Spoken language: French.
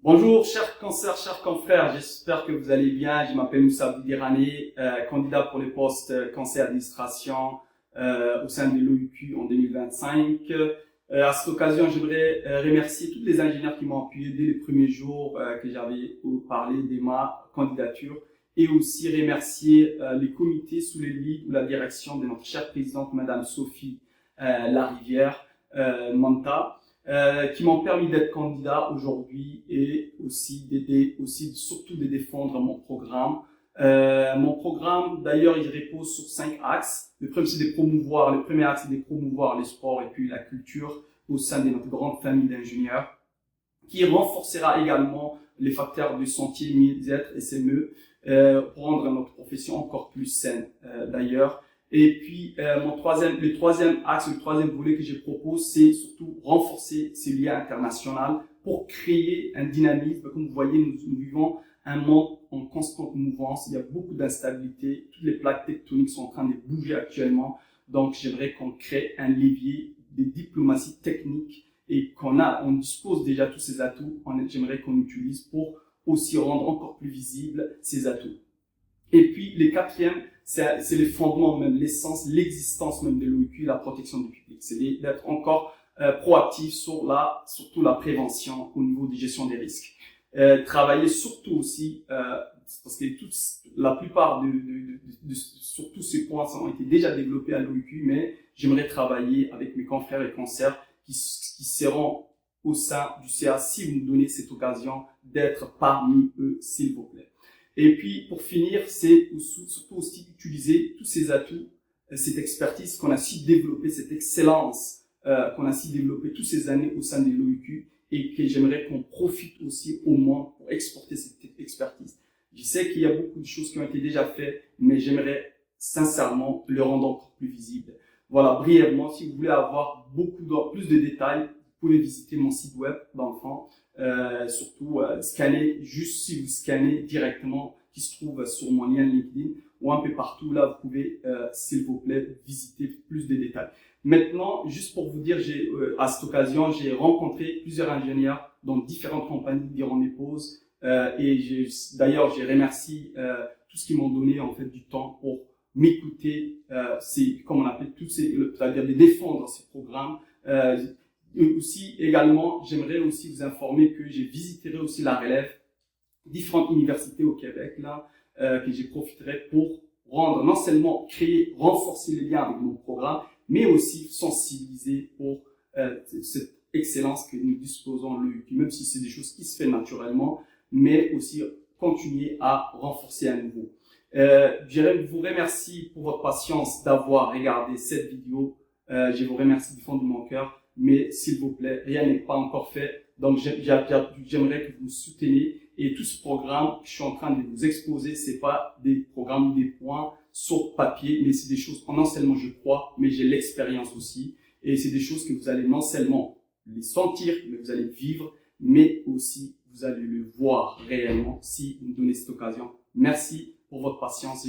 Bonjour, chers consoeurs, chers confrères, j'espère que vous allez bien. Je m'appelle Moussa Abdirani, candidat pour le poste conseil administration au sein de l'OUQ en 2025. À cette occasion, j'aimerais remercier tous les ingénieurs qui m'ont appuyé dès les premiers jours que j'avais parlé de ma candidature et aussi remercier les comités sous les lead ou la direction de notre chère présidente, Madame Sophie Larivière Manta. Qui m'ont permis d'être candidat aujourd'hui et aussi surtout de défendre mon programme. Mon programme, d'ailleurs, il repose sur 5 axes. Le premier axe, c'est de promouvoir le sport et puis la culture au sein de notre grande famille d'ingénieurs, qui renforcera également les facteurs de santé, mieux-être et SME, pour rendre notre profession encore plus saine, d'ailleurs. Et puis, le troisième axe, le troisième volet que je propose, c'est surtout renforcer ces liens internationaux pour créer un dynamisme. Comme vous voyez, nous vivons un monde en constante mouvance. Il y a beaucoup d'instabilité. Toutes les plaques tectoniques sont en train de bouger actuellement. Donc, j'aimerais qu'on crée un levier de diplomatie technique et on dispose déjà tous ces atouts. J'aimerais qu'on utilise pour aussi rendre encore plus visibles ces atouts. Et puis, le quatrième, c'est les fondements même, l'essence, l'existence même de l'OUQ, la protection du public. C'est d'être encore proactif sur surtout la prévention au niveau de gestion des risques. Travailler surtout aussi, parce que la plupart sur tous ces points ont été déjà développés à l'OUQ, mais j'aimerais travailler avec mes confrères et consoeurs qui seront au sein du CA si vous nous donnez cette occasion d'être parmi eux, s'il vous plaît. Et puis, pour finir, c'est surtout aussi utiliser tous ces atouts, cette expertise qu'on a su développer, cette excellence qu'on a su développer toutes ces années au sein de l'OUQ et que j'aimerais qu'on profite aussi au moins pour exporter cette expertise. Je sais qu'il y a beaucoup de choses qui ont été déjà faites, mais j'aimerais sincèrement le rendre encore plus visible. Voilà, brièvement, si vous voulez avoir plus de détails, vous pouvez visiter mon site web dans le fond. Surtout si vous scannez directement qui se trouve sur mon lien LinkedIn ou un peu partout là, vous pouvez s'il vous plaît visiter plus de détails. Maintenant, juste pour vous dire, à cette occasion, j'ai rencontré plusieurs ingénieurs dans différentes compagnies durant mes pauses et d'ailleurs j'ai remercié tous ceux qui m'ont donné en fait du temps pour m'écouter, comme on appelle c'est-à-dire de défendre ces programmes. Aussi, également, j'aimerais aussi vous informer que j'ai visiterai aussi la relève, différentes universités au Québec, là, que j'ai profiterai pour non seulement renforcer les liens avec mon programme, mais aussi sensibiliser pour cette excellence que nous disposons à l'OUQ, même si c'est des choses qui se font naturellement, mais aussi continuer à renforcer à nouveau. Je vous remercie pour votre patience d'avoir regardé cette vidéo. Je vous remercie du fond de mon cœur. Mais s'il vous plaît, rien n'est pas encore fait. Donc, j'aimerais que vous me souteniez. Et tout ce programme que je suis en train de vous exposer, c'est pas des programmes ou des points sur papier, mais c'est des choses, non seulement je crois, mais j'ai l'expérience aussi. Et c'est des choses que vous allez non seulement les sentir, mais vous allez vivre, mais aussi vous allez le voir réellement si vous me donnez cette occasion. Merci pour votre patience.